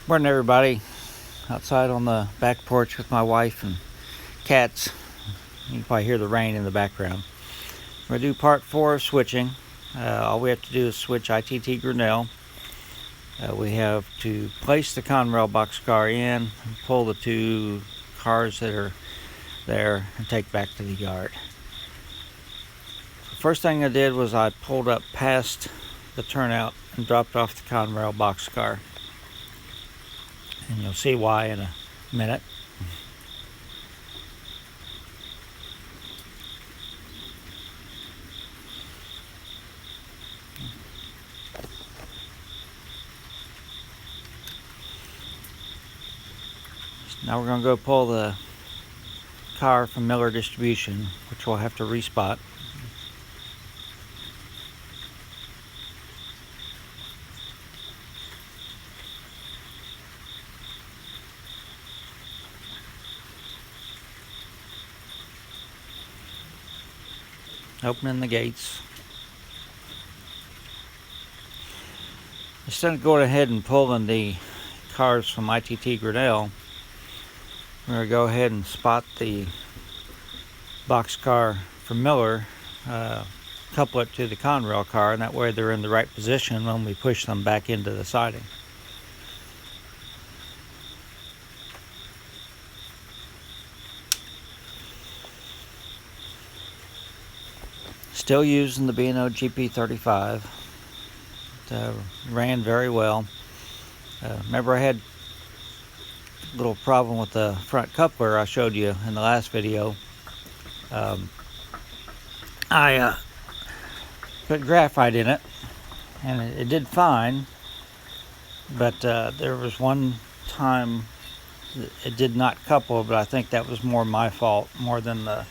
Morning, everybody. Outside on the back porch with my wife and cats. You can probably hear the rain in the background. We're going to do part 4 of switching. All we have to do is switch ITT Grinnell. We have to place the Conrail boxcar in, and pull the 2 cars that are there, and take back to the yard. The first thing I did was I pulled up past the turnout and dropped off the Conrail boxcar. And you'll see why in a minute. Now we're going to go pull the car from Miller Distribution, which we'll have to respot. Opening the gates. Instead of going ahead and pulling the cars from ITT Grinnell, we're going to go ahead and spot the boxcar from Miller, couple it to the Conrail car, and that way they're in the right position when we push them back into the siding. Still using the B&O GP35. It ran very well. Remember I had a little problem with the front coupler I showed you in the last video. I put graphite in it, and it did fine, but there was one time it did not couple, but I think that was more my fault more than the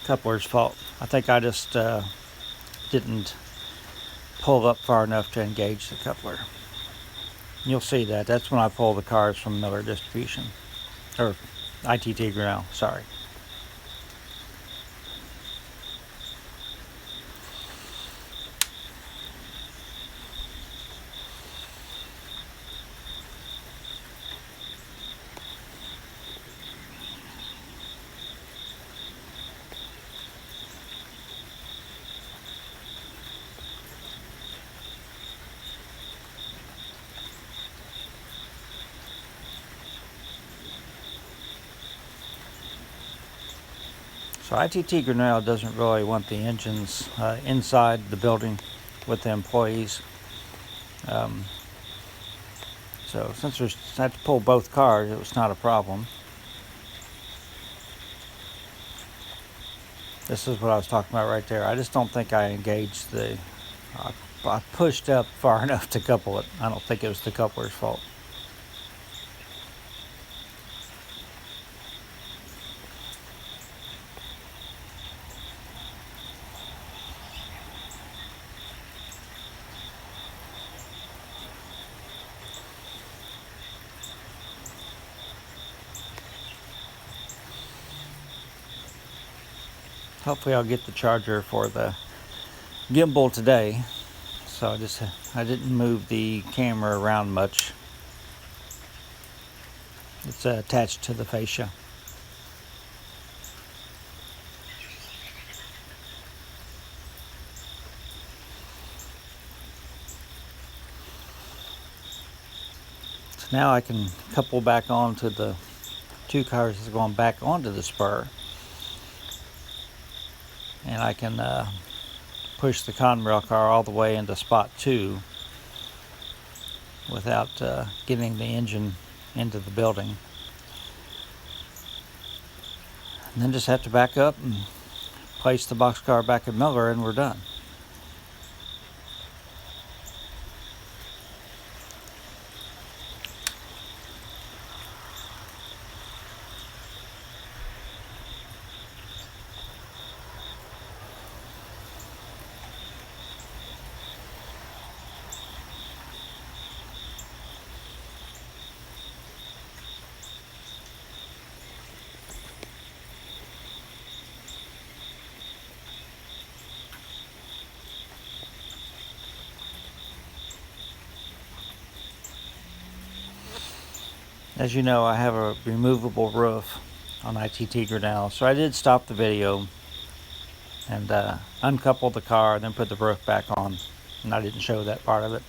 coupler's fault. I think I just didn't pull up far enough to engage the coupler. You'll see that. That's when I pull the cars from Miller Distribution, or ITT Grinnell, sorry. So ITT Grinnell doesn't really want the engines inside the building with the employees. So since I had to pull both cars, it was not a problem. This is what I was talking about right there. I just don't think I engaged I pushed up far enough to couple it. I don't think it was the coupler's fault. Hopefully I'll get the charger for the gimbal today. So I didn't move the camera around much. It's attached to the fascia. So now I can couple back onto the 2 cars that's going back onto the spur. And I can push the Conrail car all the way into spot 2 without getting the engine into the building. And then just have to back up and place the boxcar back at Miller, and we're done. As you know, I have a removable roof on ITT Grinnell, so I did stop the video and uncouple the car and then put the roof back on, and I didn't show that part of it.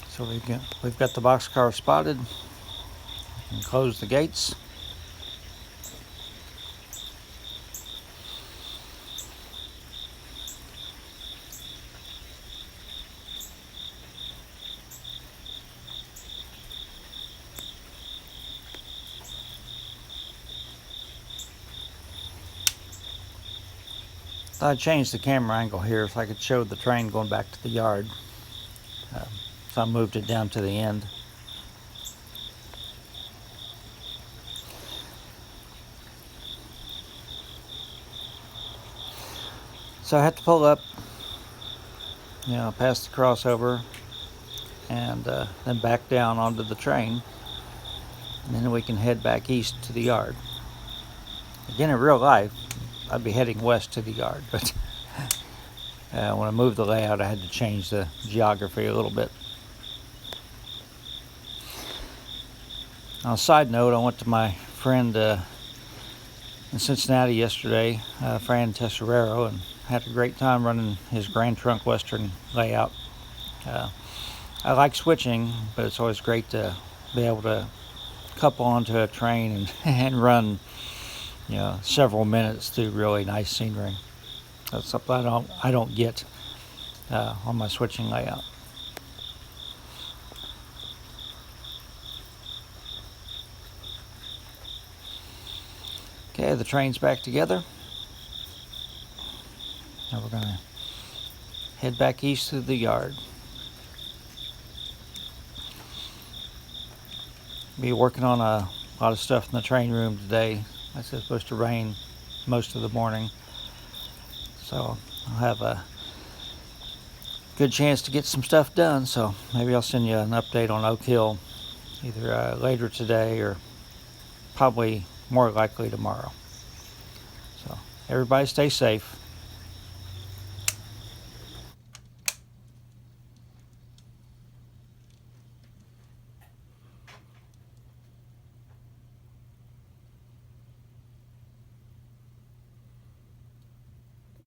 So we've got the boxcar spotted and close the gates. Thought I'd change the camera angle here so I could show the train going back to the yard. So I moved it down to the end. So I have to pull up, past the crossover and then back down onto the train, and then we can head back east to the yard. Again, in real life, I'd be heading west to the yard, but when I moved the layout, I had to change the geography a little bit. On a side note, I went to my friend in Cincinnati yesterday, Fran Tesserero, and had a great time running his Grand Trunk Western layout. I like switching, but it's always great to be able to couple onto a train and run, several minutes through really nice scenery. That's something I don't get on my switching layout. Okay, the train's back together. Now we're gonna head back east through the yard. Be working on a lot of stuff in the train room today. It's supposed to rain most of the morning, so I'll have a good chance to get some stuff done. So maybe I'll send you an update on Oak Hill either later today or probably more likely tomorrow. So everybody stay safe.